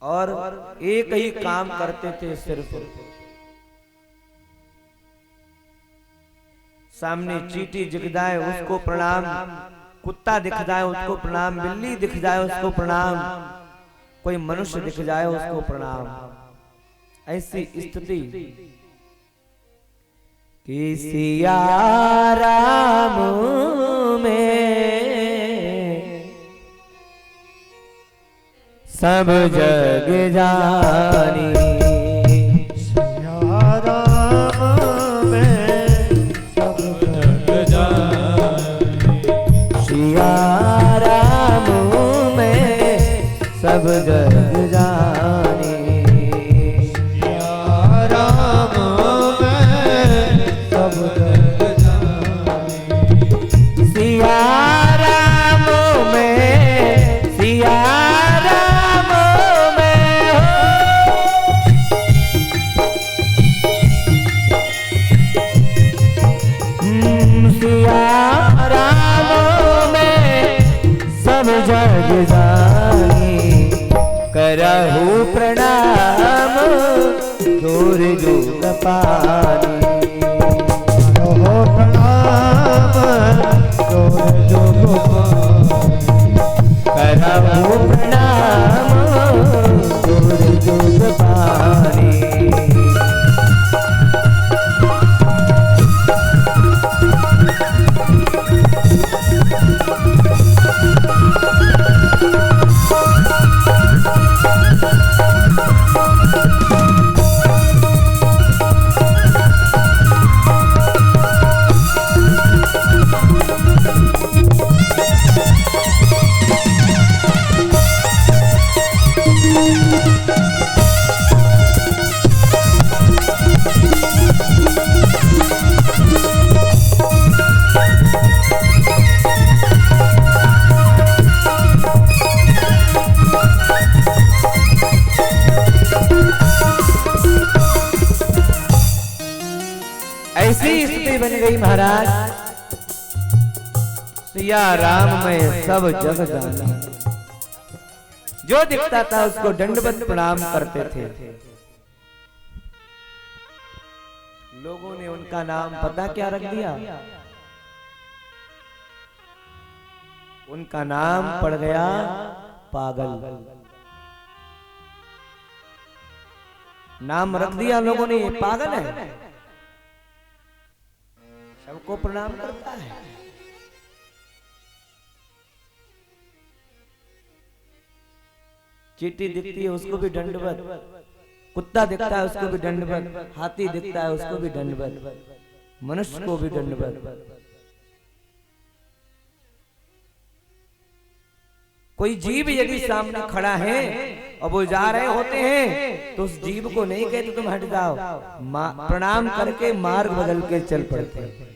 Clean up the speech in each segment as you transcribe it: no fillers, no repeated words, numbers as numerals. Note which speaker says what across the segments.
Speaker 1: और एक ही काम करते थे सिर्फ। सामने चींटी दिख जाए उसको प्रणाम, कुत्ता दिख जाए उसको प्रणाम, बिल्ली दिख जाए उसको प्रणाम, कोई मनुष्य दिख जाए उसको प्रणाम। ऐसी स्थिति कि सिया राम में सब जग जानी,
Speaker 2: सिया राम में सब जग जानी,
Speaker 1: सिया राम में सब जग जानी,
Speaker 2: सिया राम में सब जग जानी,
Speaker 1: सिया राम में, सिया राम में सिया राम में सब जग जानी, करहु प्रणाम जोर जोग पानी,
Speaker 2: हो प्रणाम जोर जोग पानी,
Speaker 1: करहु प्रणाम जोर जोग पानी। ऐसी स्थिति बन गई महाराज, सिया राम में सब जग जाना। जो दिखता था उसको दंडवत प्रणाम करते थे। लोगों ने उनका नाम पता क्या रख दिया? उनका नाम पड़ गया पागल। नाम रख दिया लोगों ने, ये पागल है, सबको प्रणाम करता है। चींटी दिखती है उसको भी दंडवत, कुत्ता दिखता है उसको भी दंडवत, हाथी दिखता है उसको भी दंडवत, मनुष्य को भी दंडवत। कोई जीव यदि सामने खड़ा है और वो जा रहे होते हैं तो उस जीव को नहीं कहते तुम हट जाओ, प्रणाम करके मार्ग बदल के चल पड़ते हैं।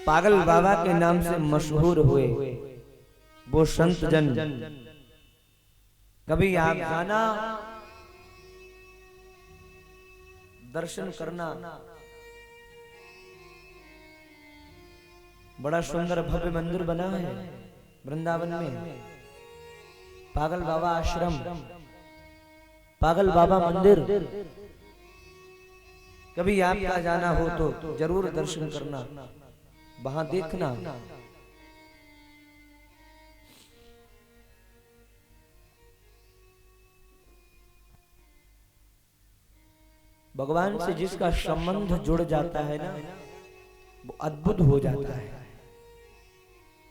Speaker 1: पागल बाबा के नाम से मशहूर हुए वो संत जन। कभी आप जाना, दर्शन करना, बड़ा सुंदर भव्य मंदिर बना है वृंदावन में, पागल बाबा आश्रम, पागल बाबा मंदिर। कभी आपका जाना हो तो जरूर दर्शन करना, वहां देखना। भगवान से जिसका संबंध जुड़ जाता है ना, वो अद्भुत हो जाता है।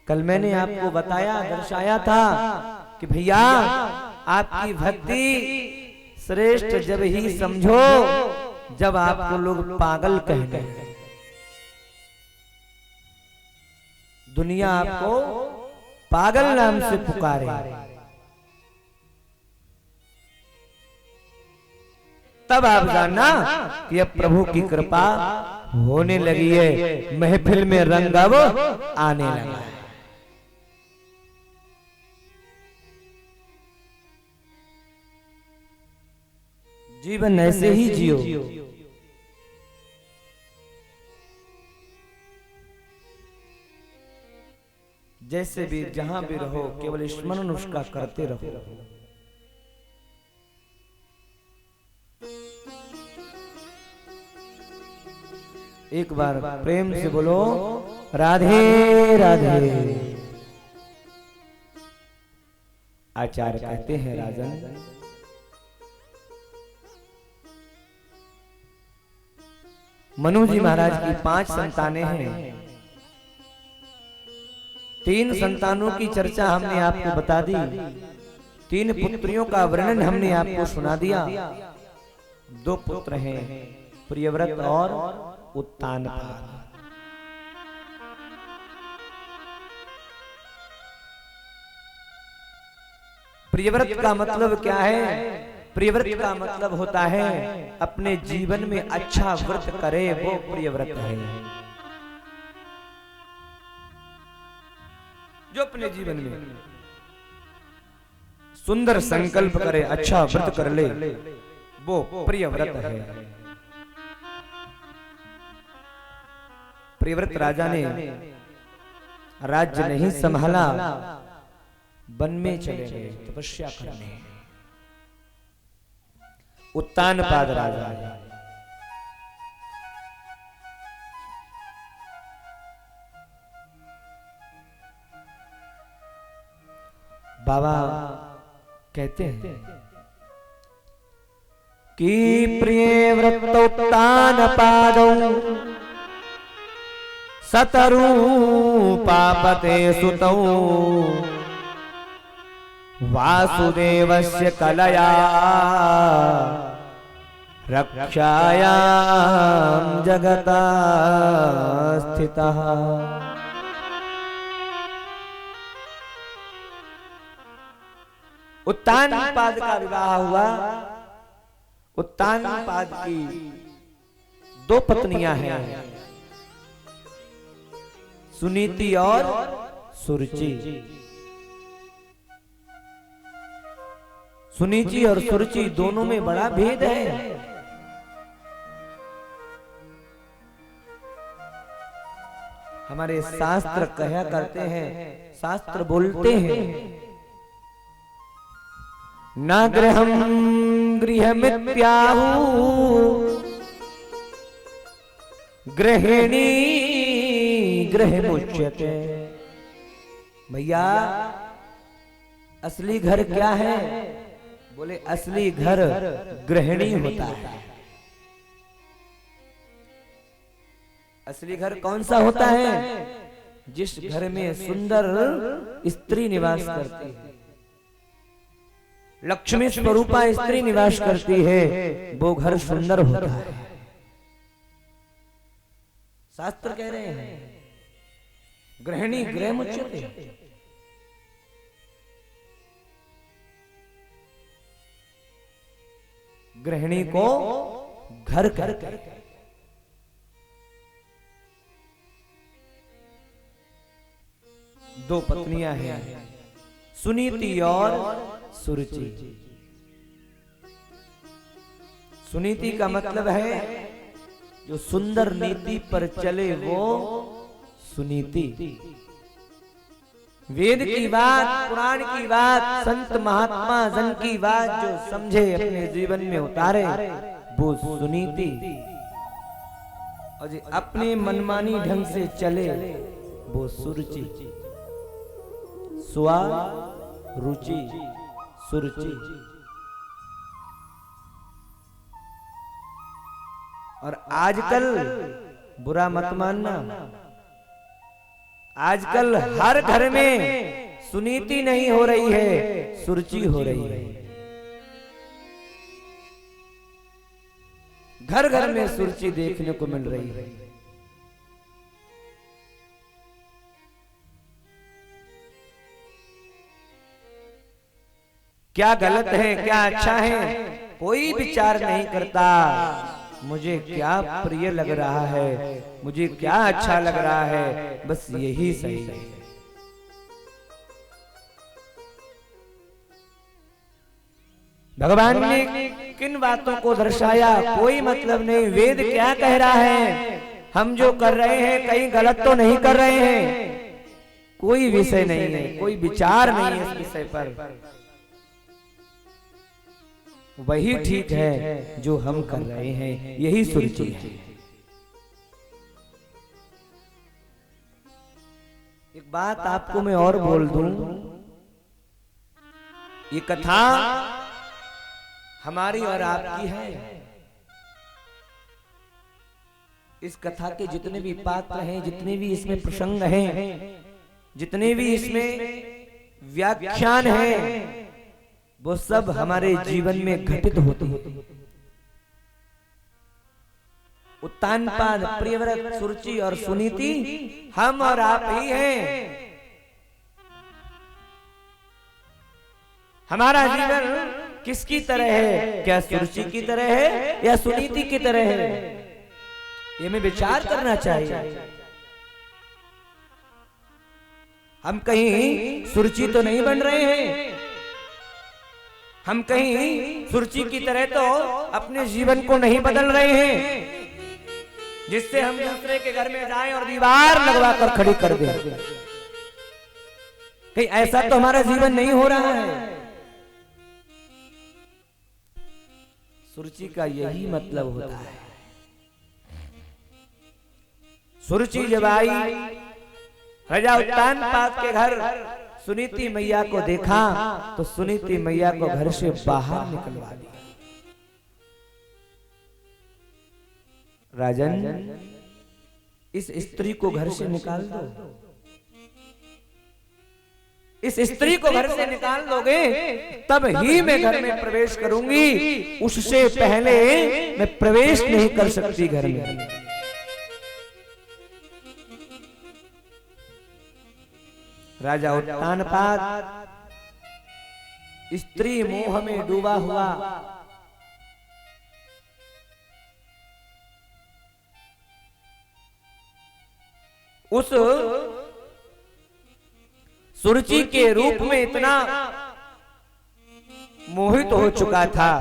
Speaker 1: कल मैंने आपको बताया, दर्शाया था कि भैया आपकी भक्ति श्रेष्ठ जब ही समझो जब आपको लोग पागल कहते हैं। दुनिया आपको पागल नाम से पुकारे, तब आप जानना कि अब प्रभु की कृपा होने लगी है, महफिल में रंग अब आने लगा है। जीवन ऐसे ही जियो। जैसे भी जहां भी रहो केवल स्मरण उसका करते रहो। एक बार प्रेम से बोलो राधे राधे। आचार्य कहते हैं राजन, मनु जी महाराज की 5 संतानें हैं। 3 संतानों की चर्चा हमने आपको बता दी, 3 पुत्रियों का वर्णन हमने आपको सुना दिया। 2 पुत्र हैं, प्रियव्रत और उत्तानपाद। प्रियव्रत का मतलब क्या है? प्रियव्रत का मतलब होता है अपने जीवन में अच्छा व्रत करे, वो प्रियव्रत है। जो अपने जीवन में सुंदर संकल्प करे, अच्छा व्रत कर ले, वो प्रियव्रत है। प्रियव्रत राजा ने राज्य नहीं संभाला, वन में चले गए तपस्या करने। उत्तानपाद राजा बाबा कहते हैं कि प्रियव्रत उत्तानपादौ सतरू पापते सुतौ वासुदेवस्य कलया रक्षायां जगता स्थितः। उत्तानपाद का विवाह हुआ। उत्तानपाद की 2 पत्नियां हैं, सुनीति और सुरुचि। सुनीति और सुरुचि दोनों में बड़ा भेद है। हमारे शास्त्र कहा करते हैं, शास्त्र बोलते हैं, न गृहं गृहमित्याहु गृहिणी गृहमुच्यते। भैया असली घर क्या है? बोले असली घर गृहिणी होता है। असली घर कौन सा होता है? जिस घर में सुंदर स्त्री निवास करती है, लक्ष्मी स्वरूपा स्त्री निवास करती है, वो घर सुंदर होता है। शास्त्र कह रहे हैं गृहिणी गृहमुच्यते। गृहिणी को घर करके। दो पत्नियां हैं, सुनीति और सुरुचि। सुनीति का मतलब है जो सुंदर नीति पर चले वो सुनीति। वेद की बात, पुराण की बात, संत महात्मा जन की बात जो समझे अपने जीवन में उतारे वो सुनीति। और जो अपने मनमानी ढंग से चले वो सुरुचि। स्वा रुचि सुरुचि। और आजकल बुरा मत मानना, आजकल हर घर में सुनीति नहीं हो रही है, सुरुचि हो रही है। घर घर में सुरुचि देखने को मिल रही है। क्या गलत है, क्या अच्छा है, कोई विचार नहीं करता। मुझे क्या प्रिय लग रहा है, मुझे क्या अच्छा लग रहा है, बस यही सही है। भगवान ने किन बातों को दर्शाया कोई मतलब नहीं। वेद क्या कह रहा है, हम जो कर रहे हैं कहीं गलत तो नहीं कर रहे हैं, कोई विषय नहीं है, कोई विचार नहीं है इस विषय पर। वही ठीक है जो हम कर रहे हैं, यही सुरुचि है। एक बात आपको मैं और बोल दूं, ये कथा हमारी और आपकी है। इस कथा के जितने भी पात्र हैं, जितने भी इसमें प्रसंग हैं, जितने भी इसमें व्याख्यान हैं, वो सब हमारे जीवन में घटित होते हैं। उत्तानपाद, प्रियव्रत, सुरुचि और सुनीति हम और आप ही हैं। हमारा जीवन किसकी तरह है? क्या सुरुचि की तरह है या सुनीति की तरह है? ये हमें विचार करना चाहिए। हम कहीं सुरुचि तो नहीं बन रहे हैं, हम कहीं सुरुचि की तरह तो अपने जीवन को नहीं बदल रहे हैं, जिससे हम दूसरे के घर में जाएं और दीवार लगवा कर खड़ी कर दें। कहीं ऐसा तो हमारा जीवन नहीं हो रहा है। सुरुचि का यही मतलब होता है। सुरुचि जब आई, राजा उत्तानपाद के घर सुनीति मैया को देखा तो सुनीति मैया को घर से बाहर निकलवा दिया। राजन, इस स्त्री को घर से निकाल दो। इस स्त्री को घर से निकाल दोगे तब ही मैं घर में प्रवेश करूंगी, उससे पहले मैं प्रवेश नहीं कर सकती घर में। राजा उत्तानपाद स्त्री मोह में डूबा हुआ उस सुरुचि के रूप में इतना मोहित हो चुका था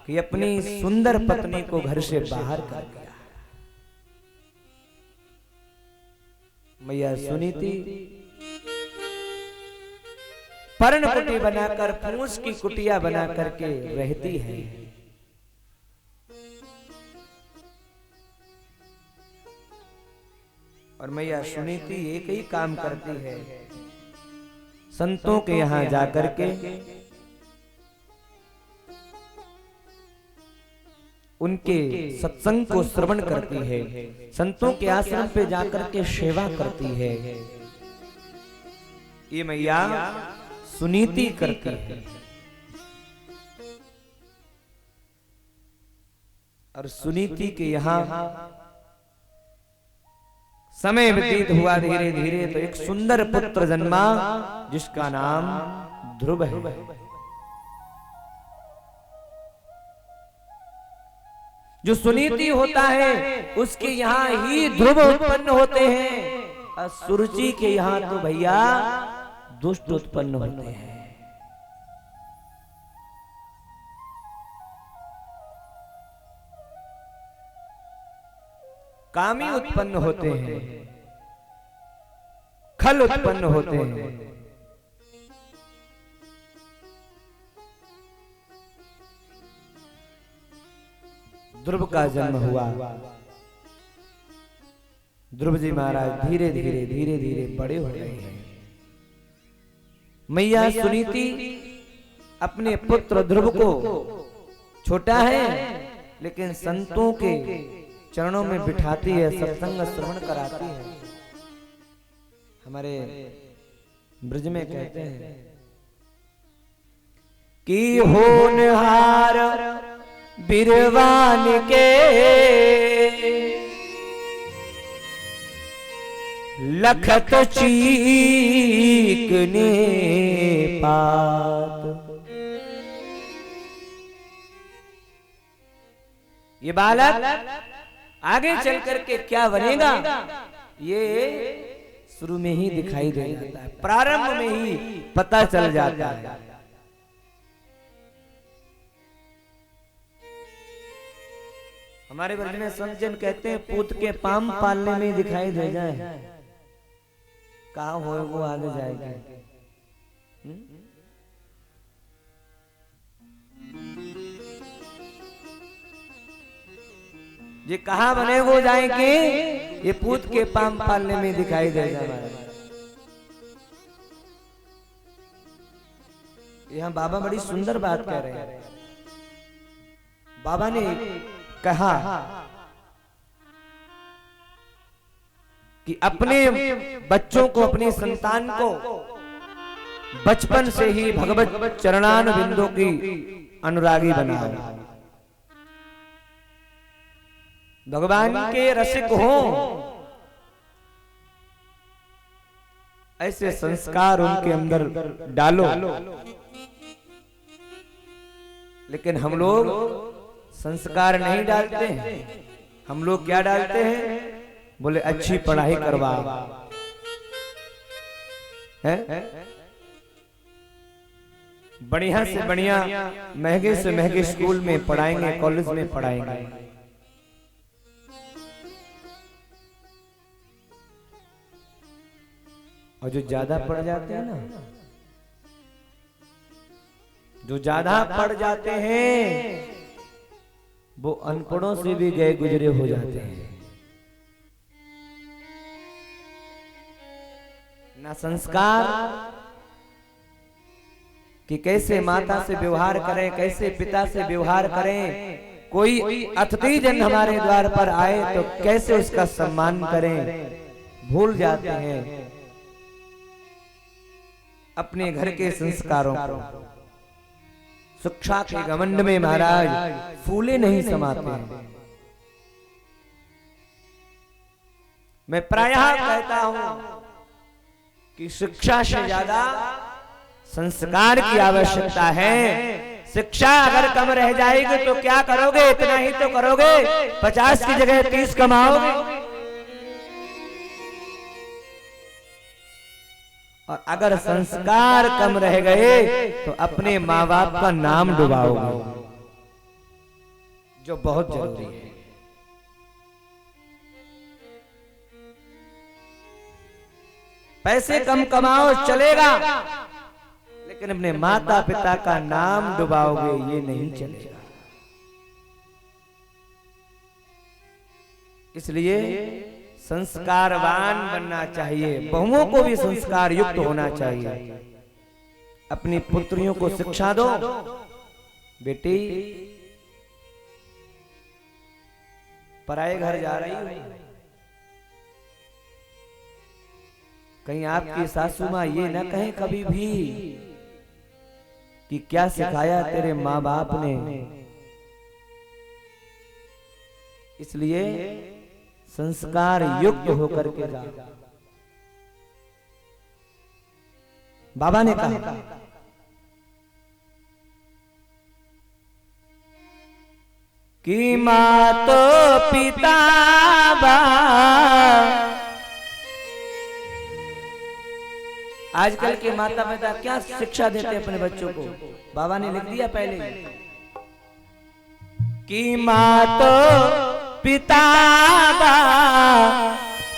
Speaker 1: कि अपनी सुंदर पत्नी को घर से बाहर कर दिया। मैया सुनीति पर्ण कुटी बनाकर, फूस की कुटिया बना करके रहती है। और मैया सुनीति एक ही काम करती है, संतों के यहां जाकर के उनके सत्संग को श्रवण करती है, संतों के आश्रम पे जाकर के सेवा करती है। ये मैया सुनीति करती है। और सुनीति के यहां समय व्यतीत हुआ धीरे धीरे, तो एक सुंदर पुत्र जन्मा जिसका नाम ध्रुव है। जो सुनीति होता है उसके यहां ही ध्रुव उत्पन्न होते हैं, और सुरुचि के यहां तो भैया दुष्ट उत्पन्न होते हैं। कामी उत्पन्न होते हैं, खल उत्पन्न होते हैं। ध्रुव का जन्म हुआ। ध्रुव जी महाराज धीरे धीरे धीरे धीरे बड़े हो रहे हैं। मैया सुनीति अपने पुत्र ध्रुव को, छोटा है लेकिन संतों के चरणों में बिठाती है, सत्संग श्रवण कराती है। हमारे ब्रज में कहते हैं कि होनहार बिरवान के लखत चीकने पात। ये बालक आगे चल करके क्या बनेगा ये शुरू में ही दिखाई दे जाता है, प्रारंभ में ही पता चल जाता है। हमारे वर्ग में संत जन कहते हैं पूत के पाम पालने में दिखाई दे जाए। कहाँ हो वो आगे जाएगी। ये कहाँ बने वो जाएंगे, ये पूत के पाम पालने में दिखाई देगा। यहाँ बाबा बड़ी सुंदर बात कह रहे हैं। बाबा ने कहा कि अपने बच्चों को, अपनी संतान को बचपन से ही भगवत चरणान बिंदु की अनुरागी बनाओ, भगवान के रसिक हो, ऐसे संस्कार उनके अंदर डालो। लेकिन हम लोग संस्कार नहीं डालते हैं। हम लोग क्या डालते हैं? बोले अच्छी पढ़ाई करवा है, बढ़िया से बढ़िया, महंगे से महंगे स्कूल में पढ़ाएंगे, कॉलेज में पढ़ाएंगे। और जो ज्यादा पढ़ जाते हैं ना, जो ज्यादा पढ़ जाते हैं वो अनपढ़ों से भी गए गुजरे हो जाते हैं। ना संस्कार कि कैसे माता से व्यवहार करें, कैसे पिता से व्यवहार करें। कोई अतिथि जन हमारे द्वार पर आए तो कैसे उसका सम्मान करें, भूल जाते हैं अपने घर के संस्कारों को। शिक्षा के घमंड में महाराज फूले नहीं समाते हैं। मैं प्रायः कहता हूं कि शिक्षा से ज्यादा संस्कार की आवश्यकता है। शिक्षा अगर कम रह जाएगी तो क्या करोगे? इतना ही तो करोगे, 50 की जगह 30 कमाओगे। और अगर संस्कार कम रह गए तो अपने माँ बाप का नाम डुबाओगे, जो बहुत जरूरी है। पैसे कम कमाओ चलेगा, लेकिन अपने माता पिता का नाम डुबाओगे ये नहीं चलेगा। इसलिए संस्कारवान बनना चाहिए, बहुओं को भी संस्कार युक्त होना चाहिए। अपनी पुत्रियों को शिक्षा दो, बेटी पराये घर जा रही हो, कहीं आपकी सासू माँ ये ना कहें कभी भी कि क्या सिखाया तेरे माँ बाप ने। इसलिए संस्कार युक्त होकर के जा। बाबा ने कहा कि माँ तो पिता आजकल के माता पिता क्या शिक्षा देते अपने बच्चों को? बाबा ने लिख दिया पहले कि माँ तो पिता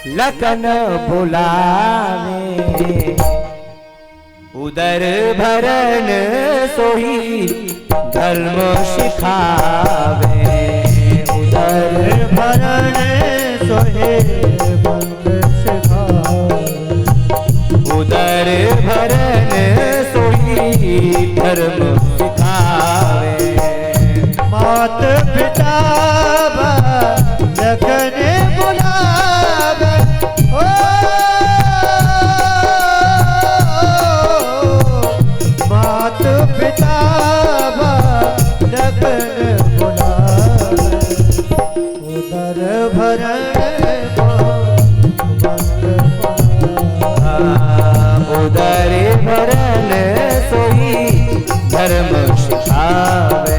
Speaker 1: लखन बुलावे, उदर भरन सोही धर्म सिखावे,
Speaker 2: उदर भरन सोहे धर्म सिखावे,
Speaker 1: उदर भरन सोही धर्म सिखावे।
Speaker 2: मात पिता लखन बुलावे, ओ मात पिता लखन बुलावे, उदर भरन
Speaker 1: उदर भरन सोही धर्म सिखावे।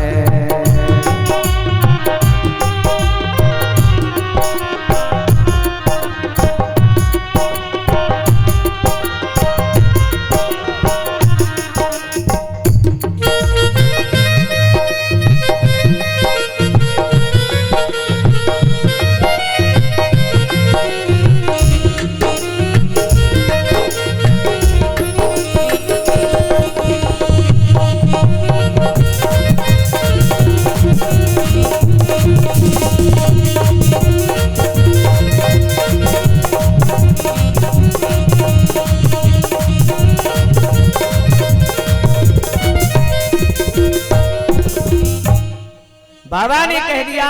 Speaker 1: बाबा ने कह दिया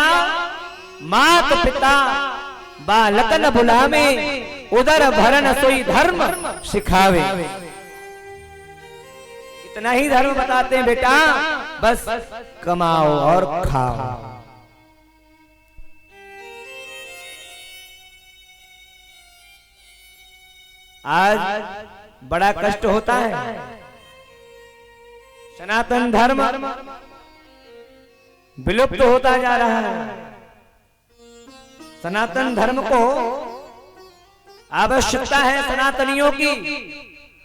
Speaker 1: मात पिता बालकन बुलावे उदर भरन सोई धर्म सिखावे। इतना ही धर्म बताते हैं बेटा, बस कमाओ और खाओ। आज बड़ा कष्ट होता है, सनातन धर्म विलुप्त होता जा रहा है। सनातन धर्म को आवश्यकता है सनातनियों की,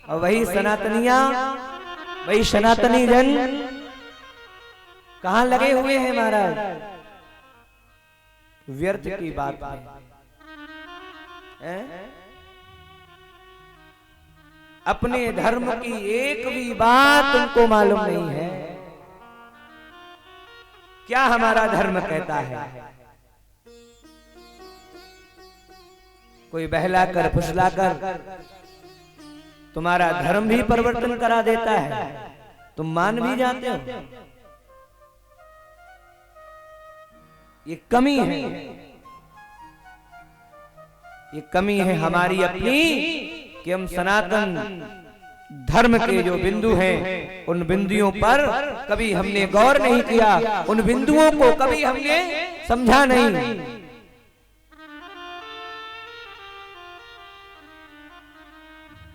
Speaker 1: और वही सनातनियां, वही सनातनी जन कहां लगे हुए हैं महाराज? व्यर्थ की बात है। अपने धर्म की एक भी बात उनको मालूम नहीं है। क्या हमारा धर्म कहता है? कोई बहलाकर फुसलाकर तुम्हारा धर्म भी परिवर्तन करा देता है, तुम मान भी जाते हो। ये कमी है, ये कमी है हमारी अपनी, कि हम सनातन धर्म के जो बिंदु हैं उन बिंदुओं पर कभी हमने गौर नहीं किया, उन बिंदुओं को कभी हमने समझा नहीं।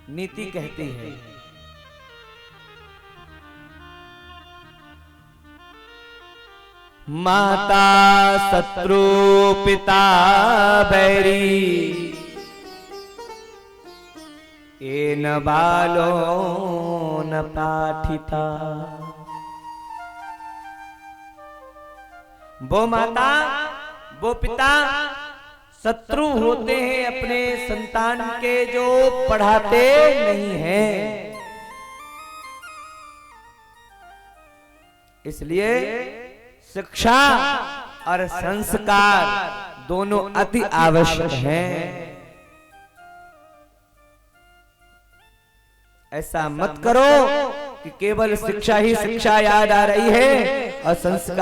Speaker 1: नीति कहती है माता शत्रु पिता बैरी ये न बालो न पाठिता। वो माता वो पिता शत्रु होते हैं अपने संतान के, जो पढ़ाते नहीं हैं। इसलिए शिक्षा और संस्कार दोनों अति आवश्यक हैं। ऐसा मत करो कि केवल शिक्षा ही शिक्षा याद आ रही है और संस्कार